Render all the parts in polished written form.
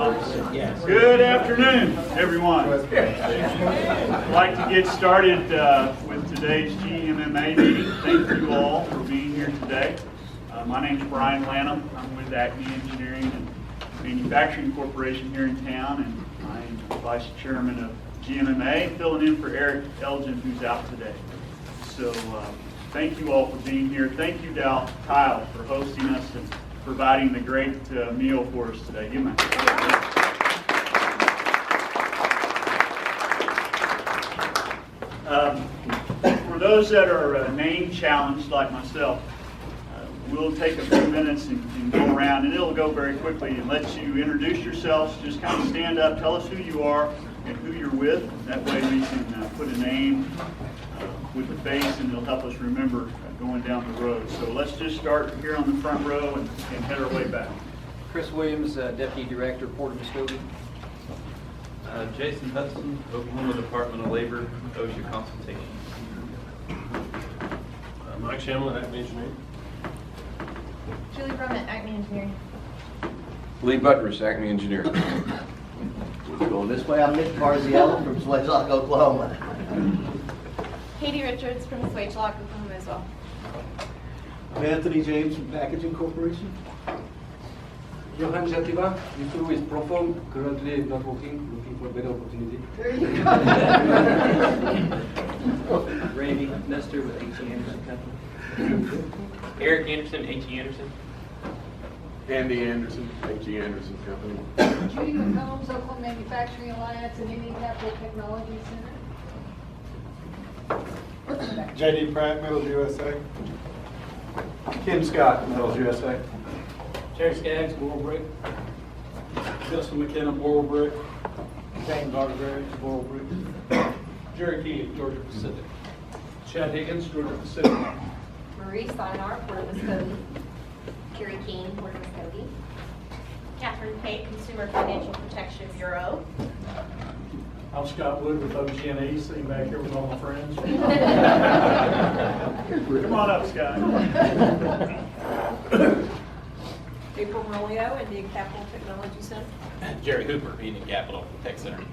Good afternoon, everyone. I'd like to get started with today's GMMA meeting. Thank you all for being here today. My name is Brian Lanham. I'm with Acme Engineering and Manufacturing Corporation here in town, and I'm Vice Chairman of GMMA, filling in for Eric Elgin, who's out today. So thank you all for being here. Thank you, Tile, for hosting us and providing the great meal for us today. Give me for those that are name challenged like myself, we'll take a few minutes and go around, and it'll go very quickly, and let you introduce yourselves. Just kind of stand up, tell us who you are and who you're with. That way we can put a name with the face, and it'll help us remember going down the road. So let's just start here on the front row and head our way back. Chris Williams, Deputy Director, Port of Muskogee. Jason Hudson, Oklahoma Department of Labor, OSHA Consultation. Mike Shamlin, Acme Engineering. Julie Brummett, Acme Engineering. Lee Buttress, Acme Engineering. Going this way, I'm Nick Barziello from Swagelock, Oklahoma. Katie Richards from Swagelock, Oklahoma as well. I'm Anthony James from Packaging Corporation. Johan Jativa, used to with Proform, currently not working, looking for a better opportunity. There you go. Randy Nestor with H.E. Anderson Company. Eric Anderson, H.E. Anderson. Andy Anderson, H.E. Anderson Company. Judy McCombs, Oklahoma Manufacturing Alliance and Indian Capital Technology Center. J.D. Pratt, Metals USA. Kim Scott, Metals USA. Terry Skaggs, Boral Brick. Justin McKenna, Boral Brick. James Arterberry, Boral Brick. Jerry Key, Georgia Pacific. Chad Higgins, Georgia Pacific. Marie Steinar, Port of Muskogee. Carrie Keene, Port of Muskogee. Catherine Pate, Consumer Financial Protection Bureau. I'm Scott Wood with OG&E, sitting back here with all my friends. Come on up, Scott. April Morleo, Indian Capital Technology Center. Jerry Hooper, Indian Capital Tech Center.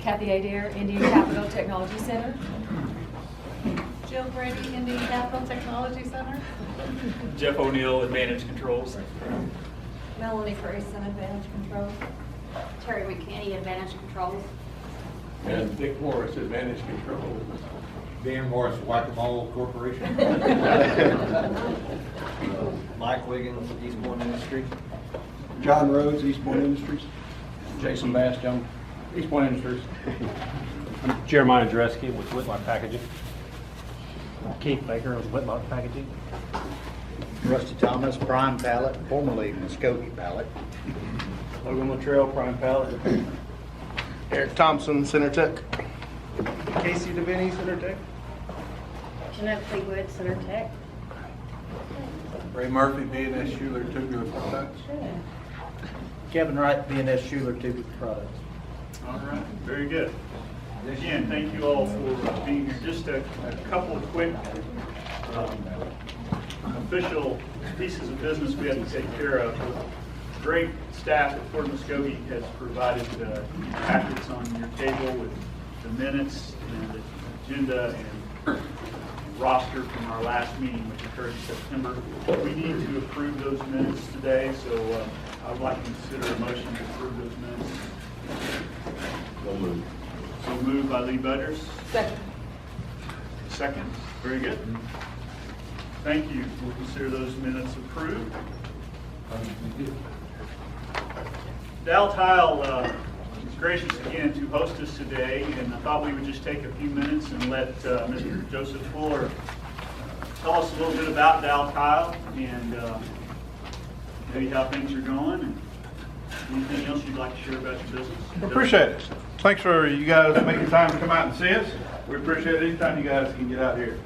Kathy Adair, Indian Capital Technology Center. Jill Brady, Indian Capital Technology Center. Jeff O'Neill, Advantage Controls. Melanie Grayson, Advantage Control. Terry McKinney, Advantage Controls. And Dick Morris, Advantage Control. Dan Morris, Whack-A-Mole Corporation. Mike Wiggins, Eastbourne Industries. John Rhodes, Eastbourne Industries. Jason Bastian, Eastbourne Industries. Jeremiah Dresky with Whitlock Packaging. Keith Baker with Whitlock Packaging. Rusty Thomas, Prime Pallet, formerly Muskogee Pallet. Logan Luttrell, Prime Pallet. Eric Thompson, Center Tech. Casey DeVinny, Center Tech. Jeanette Fleetwood, Center Tech. Ray Murphy, B&S Schuler, Tubular Products. Kevin Wright, B&S Schuler, Tubular Products. All right, very good. Again, thank you all for being here. Just a couple of quick official pieces of business we have to take care of. Great staff at Port of Muskogee has provided packets on your table with the minutes and the agenda and roster from our last meeting, which occurred in September. We need to approve those minutes today, so I would like to consider a motion to approve those minutes. So moved by Lee Butters. Second. Second. Very good. Thank you. We'll consider those minutes approved. Dow Tile was gracious again to host us today, and I thought we would just take a few minutes and let Mr. Joseph Fuller tell us a little bit about Dow Tile and maybe how things are going and anything else you'd like to share about your business. Appreciate it. Thanks for you guys making time to come out and see us. We appreciate it anytime you guys can get out here.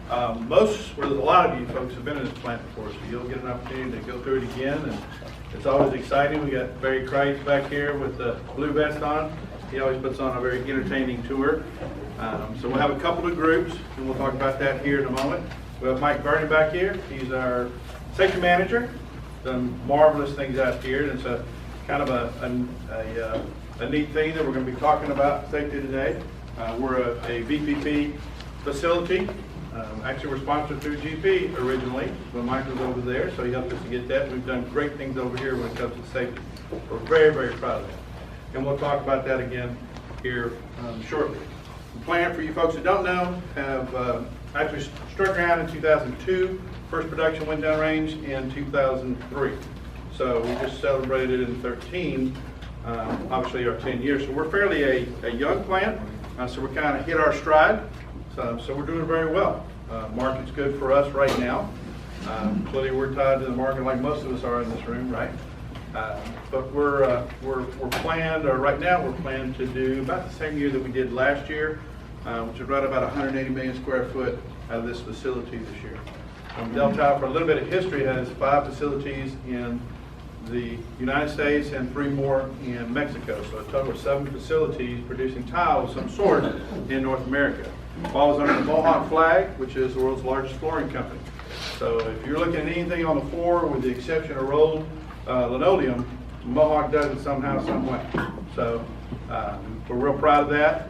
A lot of you folks have been in this plant before, so you'll get an opportunity to go through it again, and it's always exciting. We got Barry Kreitz back here with the blue vest on. He always puts on a very entertaining tour. So we'll have a couple of groups, and we'll talk about that here in a moment. We have Mike Vernon back here. He's our section manager. done marvelous things out here, and it's a kind of a neat thing that we're going to be talking about safety today. We're a VPP facility. Actually, we're sponsored through GP originally, but Mike was over there, so he helped us to get that. We've done great things over here when it comes to safety. We're very, very proud of that. And we'll talk about that again here shortly. The plant, for you folks that don't know, have actually struck ground in 2002. First production went downrange in 2003. So we just celebrated in 13, obviously our 10 years. So we're fairly a young plant, so we're kind of hit our stride. So we're doing very well. Market's good for us right now. Clearly we're tied to the market like most of us are in this room, right? But we're planned, or right now we're planned to do about the same year that we did last year, which is right about 180 million square foot out of this facility this year. Delta, for a little bit of history, has 5 facilities in the United States and 3 more in Mexico. So a total of 7 facilities producing tile of some sort in North America. Falls under the Mohawk flag, which is the world's largest flooring company. So if you're looking at anything on the floor, with the exception of rolled linoleum, Mohawk does it somehow, some way. So we're real proud of that.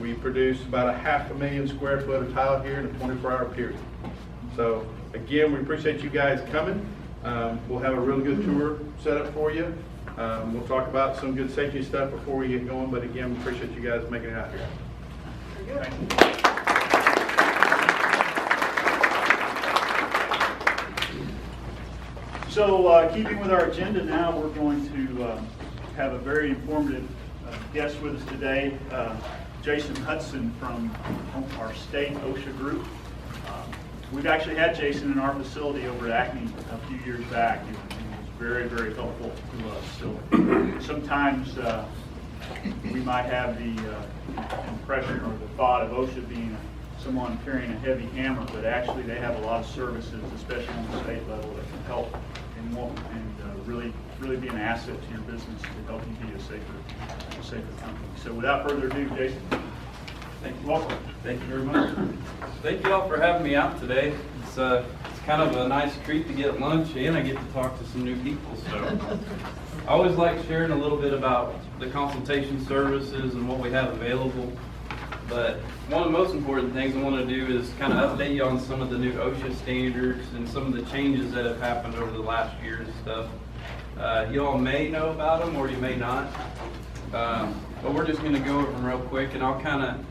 We produce about 500,000 square foot of tile here in a 24-hour period. So again, we appreciate you guys coming. We'll have a really good tour set up for you. We'll talk about some good safety stuff before we get going, but again, we appreciate you guys making it out here. Thank you. So keeping with our agenda now, we're going to have a very informative guest with us today, Jason Hudson from our state OSHA group. We've actually had Jason in our facility over at Acme a few years back. He was very, very helpful to us. So sometimes we might have the impression or the thought of OSHA being someone carrying a heavy hammer, but actually they have a lot of services, especially on the state level, that can help and really be an asset to your business to help you be a safer company. So without further ado, Jason. Thank you. Welcome. Thank you very much. Thank you all for having me out today. It's kind of a nice treat to get lunch, and I get to talk to some new people. So I always like sharing a little bit about the consultation services and what we have available. But one of the most important things I want to do is kind of update you on some of the new OSHA standards and some of the changes that have happened over the last year and stuff. You all may know about them or you may not. But we're just going to go over them real quick, and I'll kind of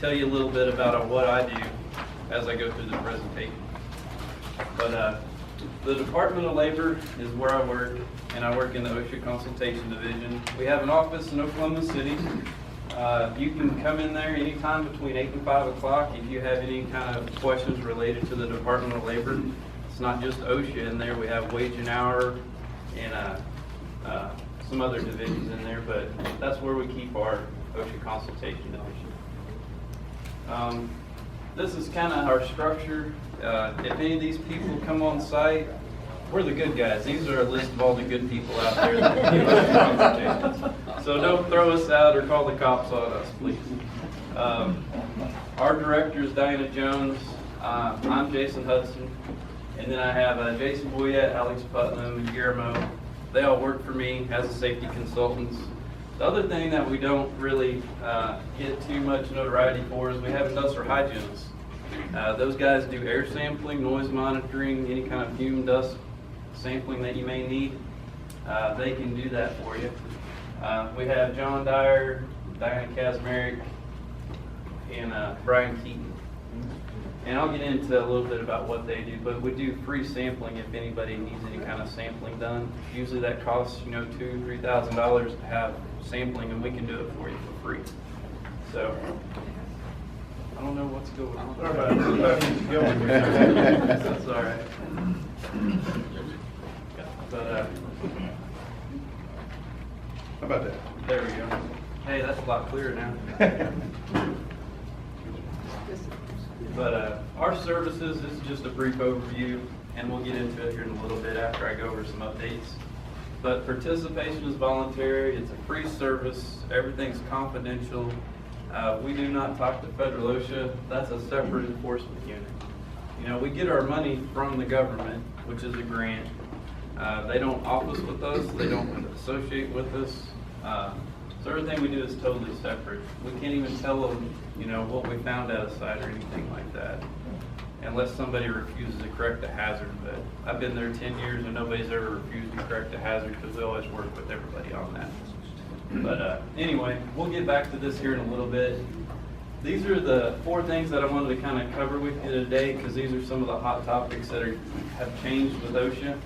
tell you a little bit about what I do as I go through the presentation. But the Department of Labor is where I work, and I work in the OSHA Consultation Division. We have an office in Oklahoma City. You can come in there anytime between 8 and 5 o'clock if you have any kind of questions related to the Department of Labor. It's not just OSHA in there. We have wage and hour and some other divisions in there, but that's where we keep our OSHA Consultation Division. This is kind of our structure. If any of these people come on site, we're the good guys. These are a list of all the good people out there that give us consultations. So don't throw us out or call the cops on us, please. Our director is Diana Jones. I'm Jason Hudson. And then I have Jason Boyette, Alex Putnam, and Guillermo. They all work for me as a safety consultants. The other thing that we don't really get too much notoriety for is we have industrial hygienists. Those guys do air sampling, noise monitoring, any kind of fume dust sampling that you may need. They can do that for you. We have John Dyer, Diana Kazmarek, and Brian Keaton. And I'll get into a little bit about what they do, but we do free sampling if anybody needs any kind of sampling done. Usually that costs, $2,000 to $3,000 to have sampling, and we can do it for you for free. So I don't know what's going on. That's all right. But how about that? There we go. Hey, that's a lot clearer now. But our services, this is just a brief overview, and we'll get into it here in a little bit after I go over some updates. But participation is voluntary. It's a free service. Everything's confidential. We do not talk to federal OSHA. That's a separate enforcement unit. We get our money from the government, which is a grant. They don't office with us, they don't associate with us. So everything we do is totally separate. We can't even tell them, you know, what we found at a site or anything like that, unless somebody refuses to correct a hazard. But I've been there 10 years and nobody's ever refused to correct a hazard because we always work with everybody on that. But anyway, we'll get back to this here in a little bit. These are the 4 things that I wanted to kind of cover with you today, because these are some of the hot topics that have changed with OSHA.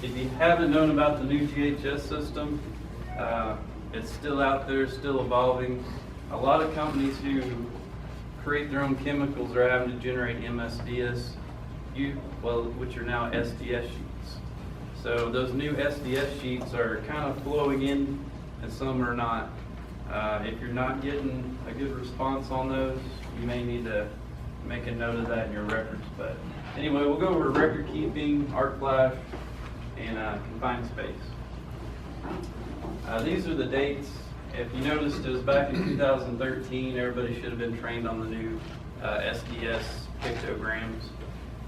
If you haven't known about the new GHS system, it's still out there, still evolving. A lot of companies who create their own chemicals are having to generate MSDS, which are now SDS sheets. So those new SDS sheets are kind of flowing in, and some are not. If you're not getting a good response on those, you may need to make a note of that in your records. But anyway, we'll go over record keeping, arc flash, and confined space. These are the dates. If you noticed, it was back in 2013. Everybody should have been trained on the new SDS pictograms.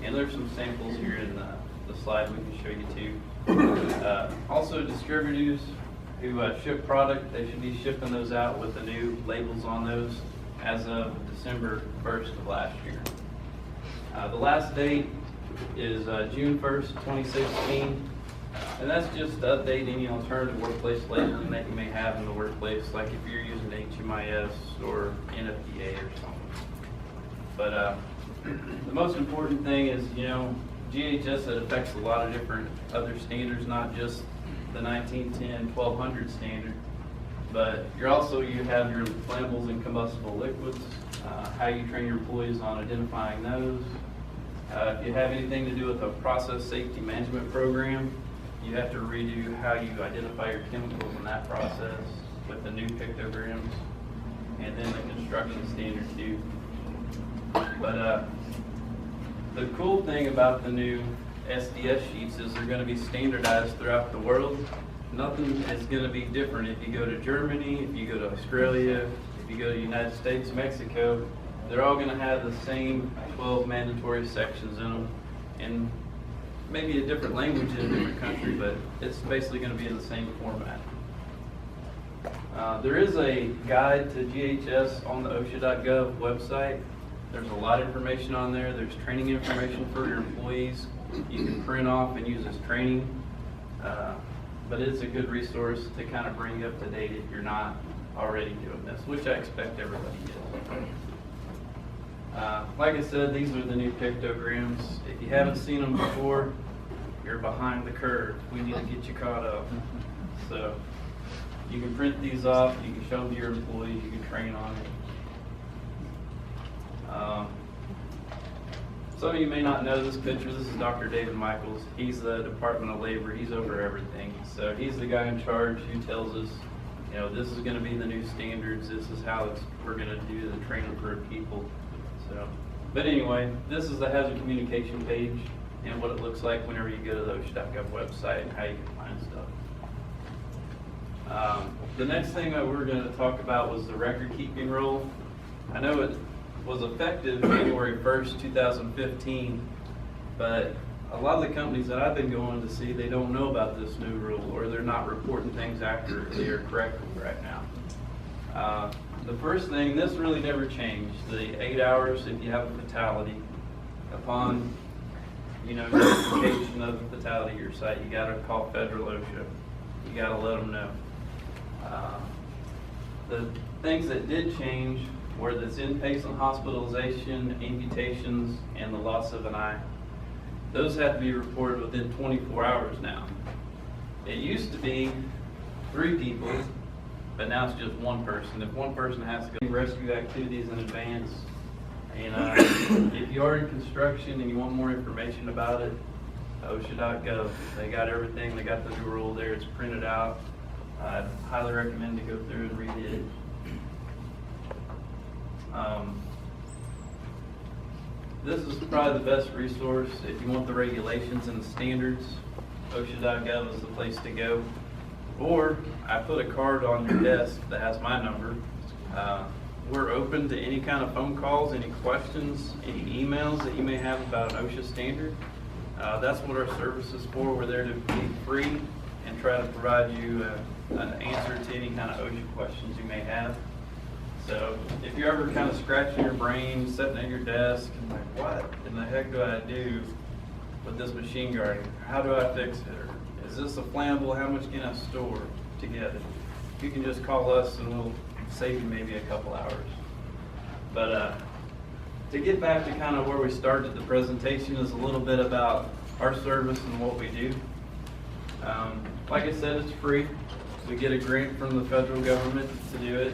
And there's some samples here in the slide we can show you too. Also, distributors who ship product, they should be shipping those out with the new labels on those as of December 1st of last year. The last date is June 1st, 2016. And that's just to update any alternative workplace labeling that you may have in the workplace, like if you're using HMIS or NFPA or something. But the most important thing is, you know, GHS, it affects a lot of different other standards, not just the 1910 1200 standard, but you have your flammables and combustible liquids, how you train your employees on identifying those. If you have anything to do with a process safety management program, you have to redo how you identify your chemicals in that process with the new pictograms, and then the construction standard too. But the cool thing about the new SDS sheets is they're going to be standardized throughout the world. Nothing is going to be different if you go to Germany, if you go to Australia, if you go to the United States, Mexico. They're all going to have the same 12 mandatory sections in them, and maybe a different language in a different country, but it's basically going to be in the same format. There is a guide to GHS on the OSHA.gov website. There's a lot of information on there. There's training information for your employees. You can print off and use as training. But it's a good resource to kind of bring you up to date if you're not already doing this, which I expect everybody is. Like I said, these are the new pictograms. If you haven't seen them before, you're behind the curve. We need to get you caught up. So you can print these off, you can show them to your employees, you can train on it. Some of you may not know this picture. This is Dr. David Michaels. He's the Department of Labor. He's over everything. So he's the guy in charge who tells us, you know, this is going to be the new standards. This is how we're going to do the training for people. So, but anyway, this is the hazard communication page and what it looks like whenever you go to the OSHA.gov website and how you can find stuff. The next thing that we're going to talk about was the record keeping rule. I know it was effective January 1st, 2015, but a lot of the companies that I've been going to see, they don't know about this new rule, or they're not reporting things accurately or correctly right now. The first thing, this really never changed. The 8 hours if you have a fatality. Upon, you know, notification of a fatality at your site, you gotta call federal OSHA. You gotta let them know. The things that did change were this inpatient hospitalization, amputations, and the loss of an eye. Those have to be reported within 24 hours now. It used to be 3 people, but now it's just 1 person. If 1 person has to go rescue activities in advance, and if you are in construction and you want more information about it, OSHA.gov, they got everything. They got the new rule there. It's printed out. I highly recommend to go through and read it. This is probably the best resource if you want the regulations and the standards. OSHA.gov is the place to go. Or I put a card on your desk that has my number. We're open to any kind of phone calls, any questions, any emails that you may have about an OSHA standard. That's what our service is for. We're there to be free and try to provide you an answer to any kind of OSHA questions you may have. So if you're ever kind of scratching your brain, sitting at your desk, and like, what in the heck do I do with this machine guarding? How do I fix it? Or is this a flammable? How much can I store to get it? You can just call us and we'll save you maybe a couple hours. But to get back to kind of where we started, the presentation is a little bit about our service and what we do. Like I said, it's free. We get a grant from the federal government to do it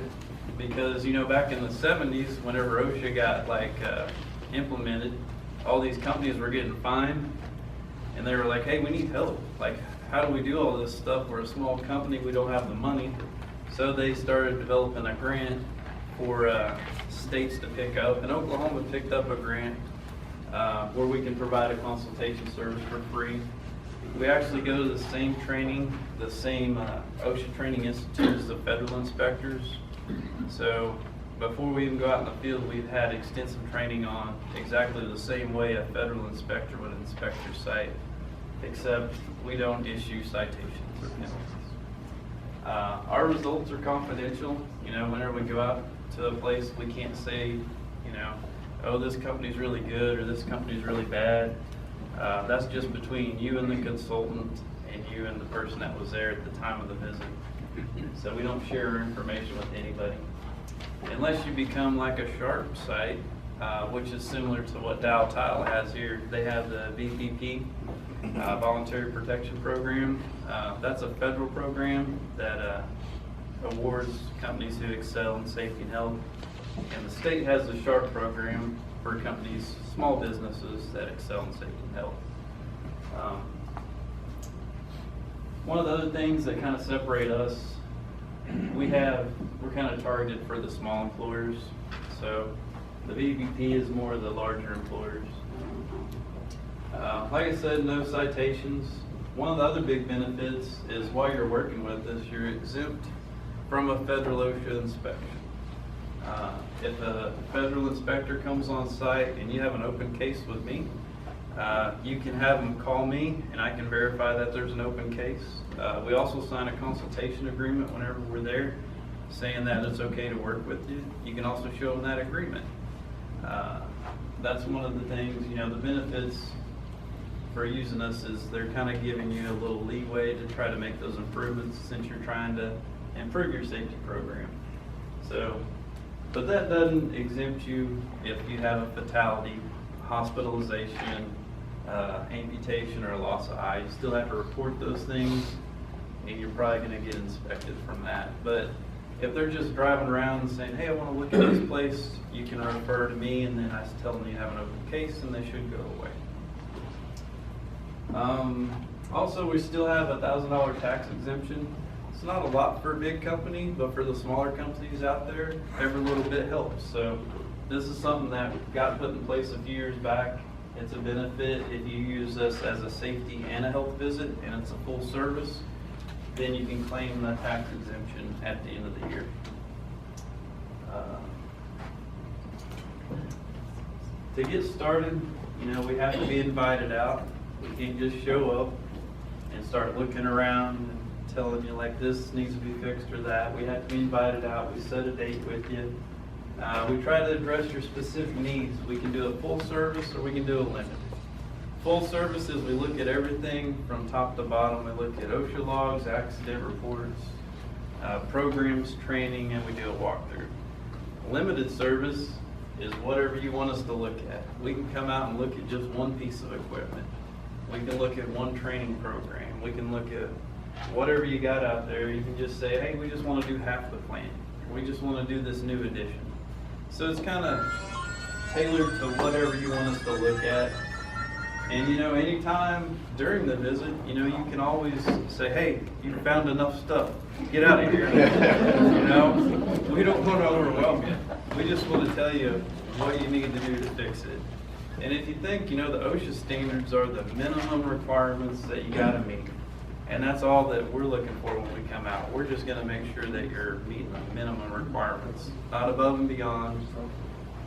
because, you know, back in the 70s, whenever OSHA got implemented, all these companies were getting fined and they were like, hey, we need help. Like, how do we do all this stuff? We're a small company, we don't have the money. So they started developing a grant for states to pick up, and Oklahoma picked up a grant where we can provide a consultation service for free. We actually go to the same training, the same OSHA training institute as the federal inspectors. So before we even go out in the field, we've had extensive training on exactly the same way a federal inspector would inspect your site, except we don't issue citations or penalties. Our results are confidential. You know, whenever we go out to a place, we can't say, you know, oh, this company's really good or this company's really bad. That's just between you and the consultant and you and the person that was there at the time of the visit. So we don't share our information with anybody. Unless you become like a Sharp site, which is similar to what Dow Tile has here. They have the VPP, Voluntary Protection Program. That's a federal program that awards companies who excel in safety and health. And the state has the Sharp program for companies, small businesses that excel in safety and health. One of the other things that kind of separate us, we're kind of targeted for the small employers. So the VPP is more the larger employers. Like I said, no citations. One of the other big benefits is while you're working with us, you're exempt from a federal OSHA inspection. If a federal inspector comes on site and you have an open case with me, you can have them call me and I can verify that there's an open case. We also sign a consultation agreement whenever we're there saying that it's okay to work with you. You can also show them that agreement. That's one of the things, you know, the benefits for using us is they're kind of giving you a little leeway to try to make those improvements since you're trying to improve your safety program. So, but that doesn't exempt you if you have a fatality, hospitalization, amputation, or a loss of eye. You still have to report those things, and you're probably going to get inspected from that. But if they're just driving around and saying, hey, I want to look at this place, you can refer to me, and then I tell them you have an open case, and they should go away. Also, we still have a $1,000 tax exemption. It's not a lot for a big company, but for the smaller companies out there, every little bit helps. So this is something that got put in place a few years back. It's a benefit if you use us as a safety and a health visit, and it's a full service, then you can claim the tax exemption at the end of the year. To get started, you know, we have to be invited out. We can't just show up and start looking around and telling you like this needs to be fixed or that. We have to be invited out. We set a date with you. We try to address your specific needs. We can do a full service or we can do a limited. Full service is we look at everything from top to bottom. We look at OSHA logs, accident reports, programs, training, and we do a walkthrough. Limited service is whatever you want us to look at. We can come out and look at just one piece of equipment. We can look at one training program. We can look at whatever you got out there. You can just say, hey, we just want to do half the plan. We just want to do this new edition. So it's kind of tailored to whatever you want us to look at. And you know, anytime during the visit, you know, you can always say, hey, you found enough stuff. Get out of here. You know, we don't want to overwhelm you. We just want to tell you what you need to do to fix it. And if you think, you know, the OSHA standards are the minimum requirements that you got to meet. And that's all that we're looking for when we come out. We're just going to make sure that you're meeting the minimum requirements, not above and beyond.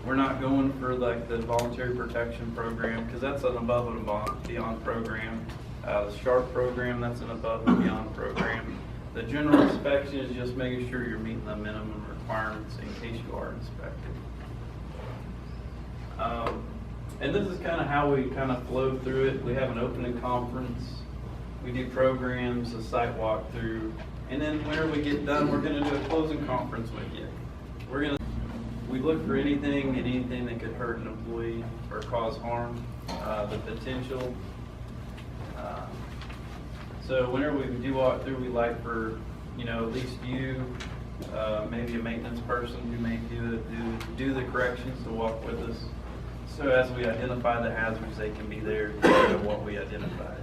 We're not going for like the voluntary protection program, because that's an above and beyond program. The SHARP program, that's an above and beyond program. The general inspection is just making sure you're meeting the minimum requirements in case you are inspected. And this is kind of how we kind of flow through it. We have an opening conference, we do programs, a site walkthrough, and then whenever we get done, we're going to do a closing conference with you. We look for anything and anything that could hurt an employee or cause harm, the potential. So whenever we do walk through, we like for, at least you, maybe a maintenance person who may do the corrections to walk with us. So as we identify the hazards, they can be there to know what we identified.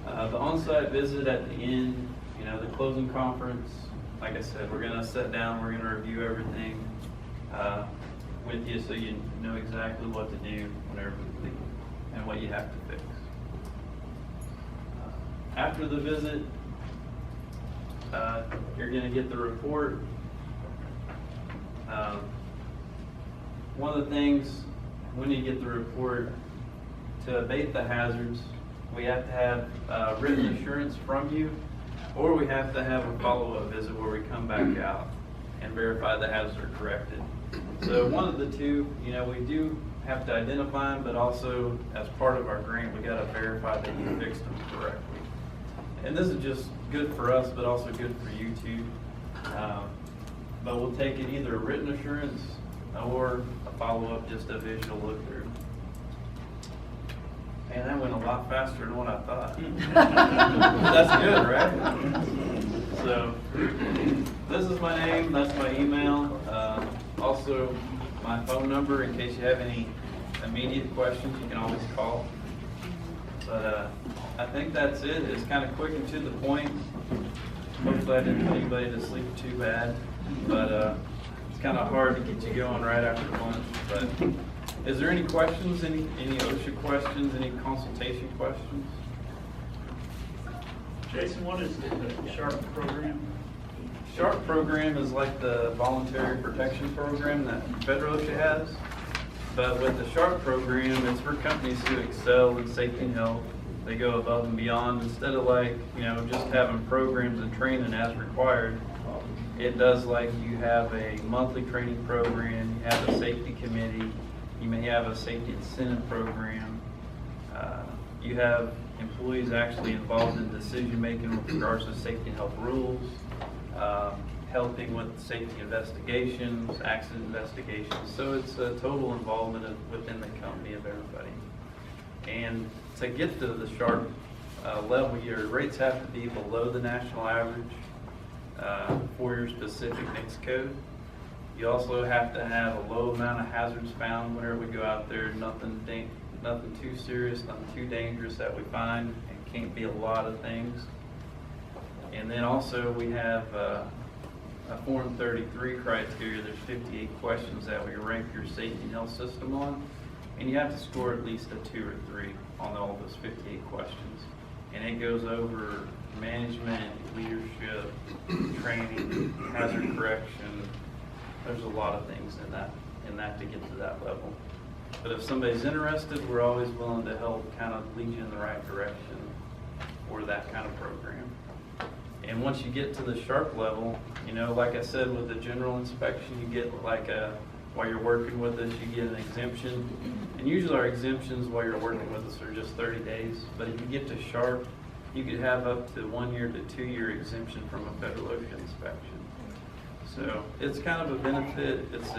The on-site visit at the end, the closing conference, like I said, we're going to sit down, we're going to review everything with you so you know exactly what to do whenever we leave and what you have to fix. After the visit, you're going to get the report. One of the things when you get the report, to abate the hazards, we have to have written assurance from you, or we have to have a follow-up visit where we come back out and verify the hazards are corrected. So one of the two, we do have to identify them, but also as part of our grant, we got to verify that you fixed them correctly. And this is just good for us, but also good for you too. But we'll take it either a written assurance or a follow-up, just a visual look through. Man, that went a lot faster than what I thought. That's good, right? So, this is my name, that's my email. Also, my phone number in case you have any immediate questions, you can always call. But I think that's it. It's kind of quick and to the point. Hopefully I didn't put anybody to sleep too bad. But it's kind of hard to get you going right after lunch. But is there any questions, any OSHA questions, any consultation questions? Jason, what is the SHARP program? SHARP program is like the voluntary protection program that federal OSHA has. But with the SHARP program, it's for companies who excel in safety and health. They go above and beyond. Instead of just having programs and training as required, it does like you have a monthly training program, you have a safety committee, you may have a safety incentive program. You have employees actually involved in decision making with regards to safety and health rules, helping with safety investigations, accident investigations. So it's a total involvement within the company of everybody. And to get to the SHARP level, your rates have to be below the national average for your specific NICS code. You also have to have a low amount of hazards found whenever we go out there. Nothing too serious, nothing too dangerous that we find. It can't be a lot of things. And then also we have a Form 33 criteria. There's 58 questions that we rank your safety and health system on. And you have to score at least a 2 or 3 on all those 58 questions. And it goes over management, leadership, training, hazard correction. There's a lot of things in that to get to that level. But if somebody's interested, we're always willing to help kind of lead you in the right direction for that kind of program. And once you get to the SHARP level, like I said, with the general inspection, you get while you're working with us, you get an exemption. And usually our exemptions while you're working with us are just 30 days. But if you get to SHARP, you could have up to 1 year to 2 year exemption from a federal OSHA inspection. So it's kind of a benefit. It's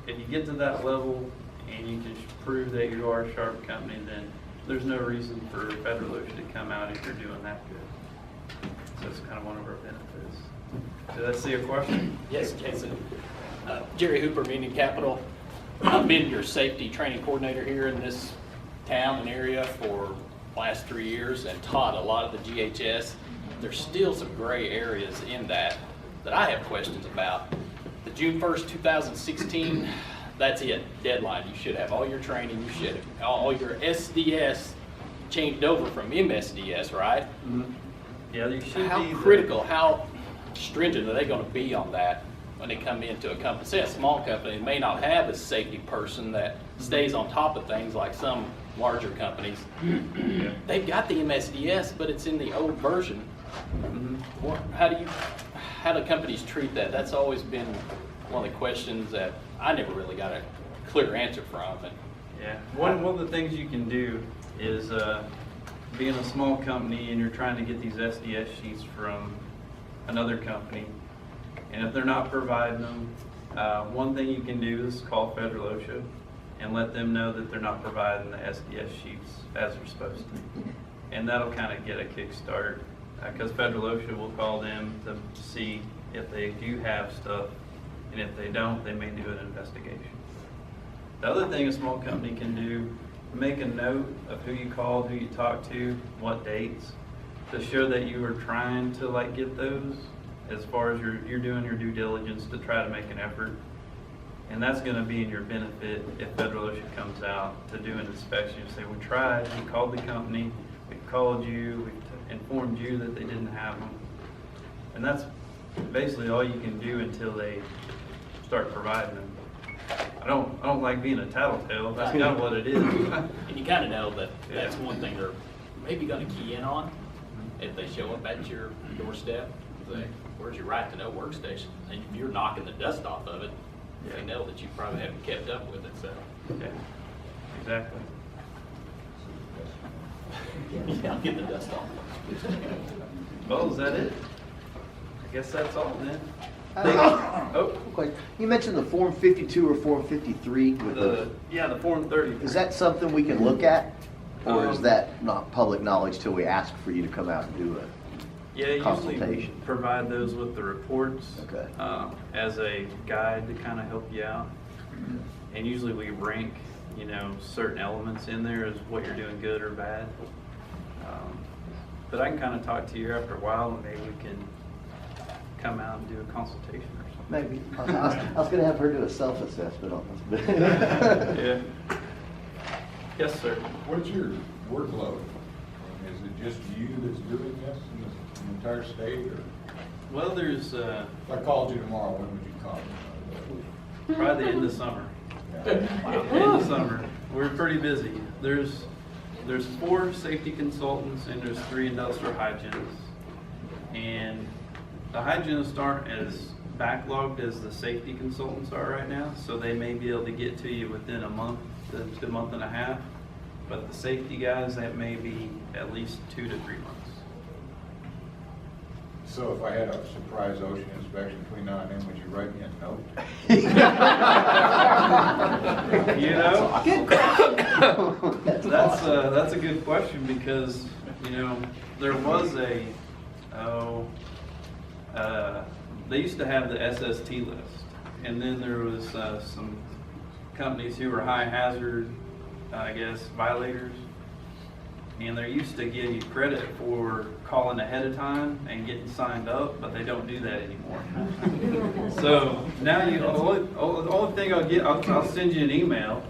if you get to that level and you can prove that you are a SHARP company, then there's no reason for federal OSHA to come out if you're doing that good. So it's kind of one of our benefits. Did I see a question? Yes, Jason. Jerry Hooper, Union Capital. I've been your safety training coordinator here in this town and area for the last 3 years and taught a lot of the GHS. There's still some gray areas in that I have questions about. The June 1st, 2016, that's it, deadline. You should have all your training, you should have all your SDS changed over from MSDS, right? Mm-hmm. Yeah, you should How be critical, how stringent are they going to be on that? when they come into a company, say a small company, may not have a safety person that stays on top of things like some larger companies. They've got the MSDS, but it's in the old version. How do companies treat that? That's always been one of the questions that I never really got a clear answer from. Yeah, one of the things you can do is being a small company and you're trying to get these SDS sheets from another company, and if they're not providing them, one thing you can do is call Federal OSHA and let them know that they're not providing the SDS sheets as they're supposed to. And that'll kind of get a kickstart, because Federal OSHA will call them to see if they do have stuff, and if they don't, they may do an investigation. The other thing a small company can do, make a note of who you called, who you talked to, what dates, to show that you were trying to like get those, as far as you're doing your due diligence to try to make an effort. And that's going to be in your benefit if Federal OSHA comes out to do an inspection and say, we tried, we called the company, we called you, we informed you that they didn't have them. And that's basically all you can do until they start providing them. I don't like being a tattletale. That's kind of what it is. And you kind of know that that's one thing they're maybe going to key in on if they show up at your doorstep. Say, where's your right to know workstation? And if you're knocking the dust off of it, they know that you probably haven't kept up with it. So yeah, exactly. Yeah, get the dust off. Well, is that it? I guess that's all then. You mentioned the Form 52 or Form 53 with the Form 30. Is that something we can look at, or is that not public knowledge till we ask for you to come out and do a consultation? Usually provide those with the reports as a guide to kind of help you out. And usually we rank, certain elements in there as what you're doing good or bad. But I can kind of talk to you after a while, and maybe we can come out and do a consultation or something. Maybe. I was going to have her do a self-assessment on this. Yeah. Yes, sir. What's your workload? Is it just you that's doing this in the entire state? Or? Well, there's... if I called you tomorrow, when would you call me? Probably the end of summer. End of summer. We're pretty busy. There's 4 safety consultants and there's 3 industrial hygienists. And the hygienists aren't as backlogged as the safety consultants are right now, so they may be able to get to you within a month to a month and a half. But the safety guys, that may be at least 2 to 3 months. So if I had a surprise OSHA inspection between now and then, would you write me a note? That's a good question, because there was they used to have the SST list, and then there was some companies who were high hazard, I guess, violators, and they used to give you credit for calling ahead of time and getting signed up, but they don't do that anymore. So now the only thing I'll send you an email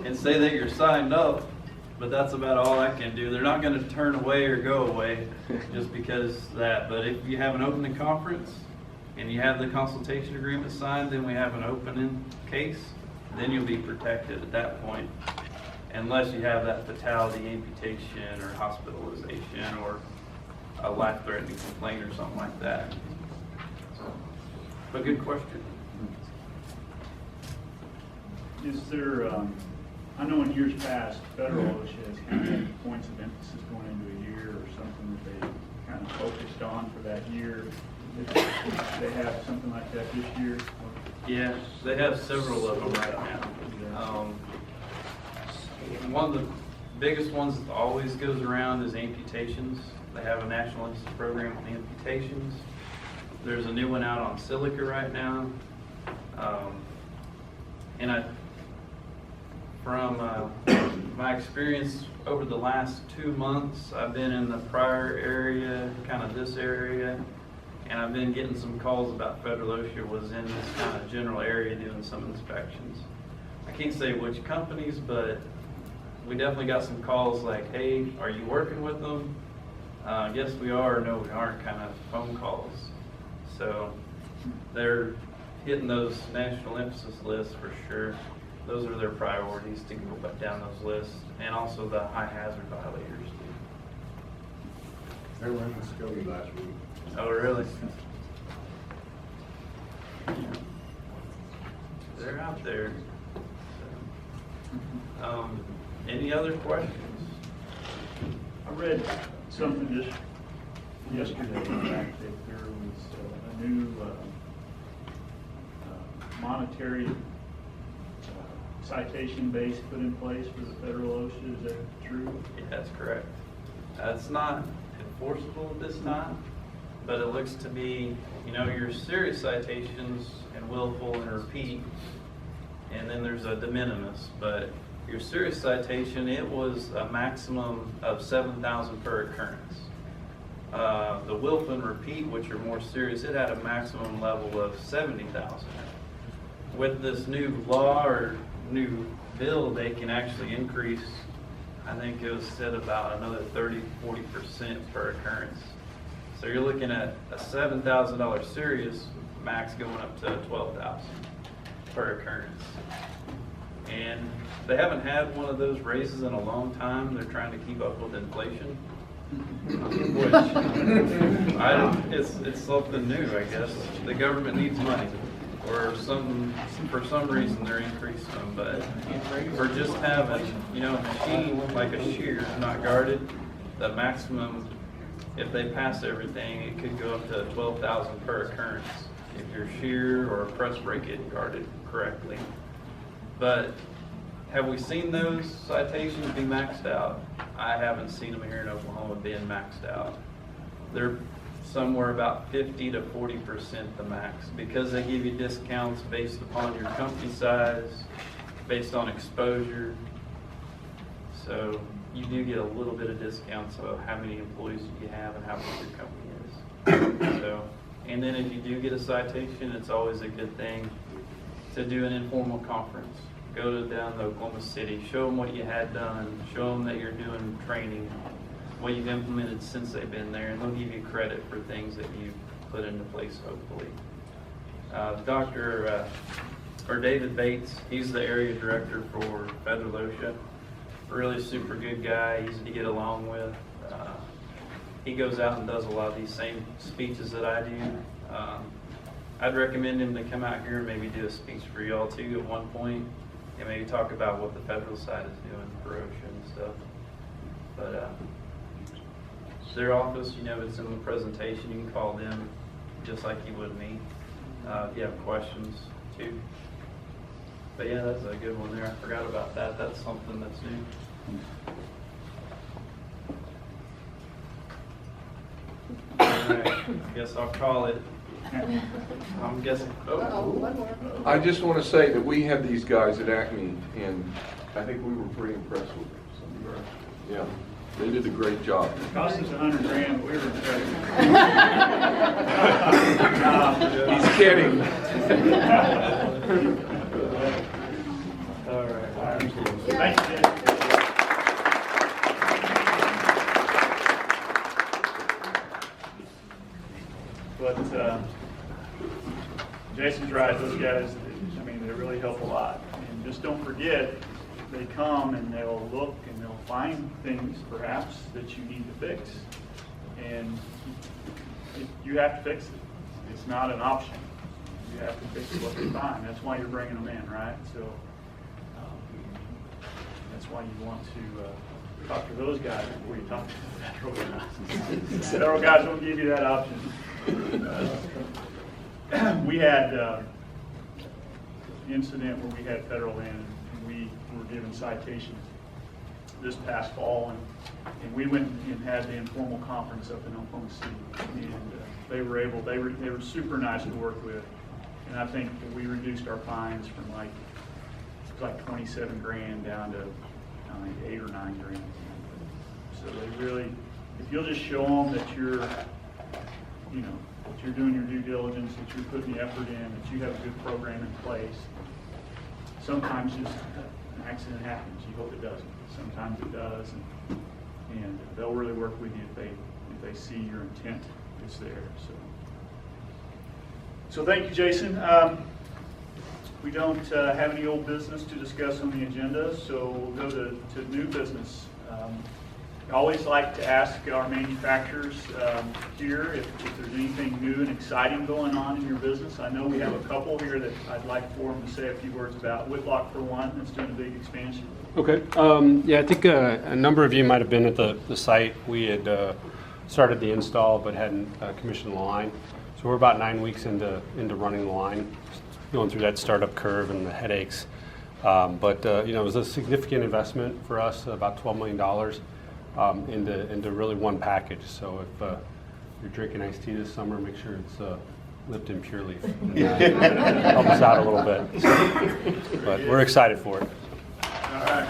and say that you're signed up, but that's about all I can do. They're not going to turn away or go away just because of that. But if you have an opening conference and you have the consultation agreement signed, then we have an opening case, then you'll be protected at that point, unless you have that fatality, amputation, or hospitalization, or a life-threatening complaint or something like that. But good question. Is there, I know in years past, Federal OSHA has kind of had points of emphasis going into a year or something that they kind of focused on for that year. They have something like that this year? Yeah, they have several of them right now. One of the biggest ones that always goes around is amputations. They have a national institute program on amputations. There's a new one out on silica right now. From my experience over the last 2 months, I've been in the prior area, kind of this area, and I've been getting some calls about Federal OSHA was in this kind of general area doing some inspections. I can't say which companies, but we definitely got some calls like, hey, are you working with them? Yes, we are, or no, we aren't, kind of phone calls. So they're hitting those national emphasis lists for sure. Those are their priorities to go down those lists, and also the high hazard violators too. They were in Muskogee last week. Oh, really? They're out there. Any other questions? I read something just yesterday, in fact, that there was a new monetary citation base put in place for the federal OSHA. Is that true? Yeah, that's correct. It's not enforceable at this time, but it looks to be, you know, your serious citations and willful and repeat, and then there's a de minimis, but your serious citation, it was a maximum of 7,000 per occurrence. The willful and repeat, which are more serious, it had a maximum level of 70,000. With this new law or new bill, they can actually increase, I think it was said about another 30-40% per occurrence. So you're looking at a $7,000 serious max going up to $12,000 per occurrence. And they haven't had one of those raises in a long time. They're trying to keep up with inflation, which it's something new, I guess. The government needs money, or for some reason they're increasing them. But for just having, you know, a machine like a shear not guarded, the maximum, if they pass everything, it could go up to 12,000 per occurrence if your shear or press brake isn't guarded correctly. But have we seen those citations be maxed out? I haven't seen them here in Oklahoma being maxed out. They're somewhere about 50 to 40% the max, because they give you discounts based upon your company size, based on exposure. So you do get a little bit of discounts of how many employees you have and how big your company is. So, and then if you do get a citation, it's always a good thing to do an informal conference. Go down to Oklahoma City, show them what you had done, show them that you're doing training, what you've implemented since they've been there, and they'll give you credit for things that you've put into place, hopefully. David Bates, he's the area director for Federal OSHA. Really super good guy, easy to get along with. He goes out and does a lot of these same speeches that I do. I'd recommend him to come out here and maybe do a speech for y'all too at one point, and maybe talk about what the federal side is doing for OSHA and stuff. But their office, you know, it's in the presentation. You can call them just like you would me if you have questions too. But yeah, that's a good one there. I forgot about that. That's something that's new. All right, I guess I'll call it. I'm guessing. I just want to say that we had these guys at Acme, and I think we were pretty impressed with them. Yeah, they did a great job. It cost us $100,000, but we were impressed. He's kidding. All right. Thank you, Jason. But Jason's right, those guys, I mean, they really help a lot. And just don't forget, they come and they'll look and they'll find things perhaps that you need to fix. And you have to fix it. It's not an option. You have to fix what they find. That's why you're bringing them in, right? So that's why you want to talk to those guys before you talk to the federal guys. The federal guys don't give you that option. We had an incident where we had federal in, and we were given citations this past fall, and we went and had the informal conference up in Oklahoma City, and they were super nice to work with, and I think that we reduced our fines from like 27 grand down to like 8 or 9 grand. So they really, if you'll just show them that you're, you know, that you're doing your due diligence, that you're putting the effort in, that you have a good program in place. Sometimes just an accident happens. You hope it doesn't. Sometimes it does, and they'll really work with you if they see your intent is there. So So thank you, Jason. We don't have any old business to discuss on the agenda, so we'll go to new business. I always like to ask our manufacturers here if there's anything new and exciting going on in your business. I know we have a couple here that I'd like for them to say a few words about. Whitlock, for one, that's doing a big expansion. Okay. Yeah, I think a number of you might have been at the site. We had started the install but hadn't commissioned the line. So we're about 9 weeks into running the line, going through that startup curve and the headaches. But it was a significant investment for us, about $12 million into really one package. So if you're drinking iced tea this summer, make sure it's Lipton Pure Leaf. Help us out a little bit. But we're excited for it. All right.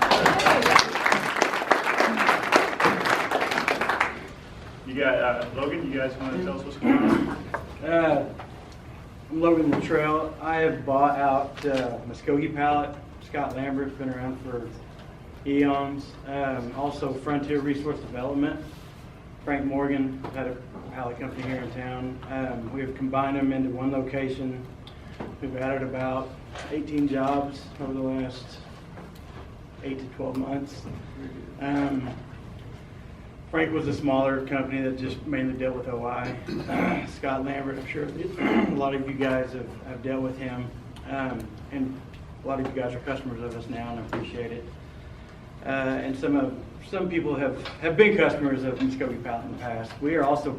You got Logan. You guys want to tell us what's going on? I'm Logan Luttrell. I have bought out Muskogee pallet. Scott Lambert's been around for eons. Also Frontier Resource Development. Frank Morgan had a pallet company here in town. We have combined them into one location. We've added about 18 jobs over the last 8 to 12 months. Frank was a smaller company that just mainly dealt with OI. Scott Lambert, I'm sure a lot of you guys have dealt with him. And a lot of you guys are customers of us now, and I appreciate it. And some people have been customers of Muskogee Pallet in the past. We are also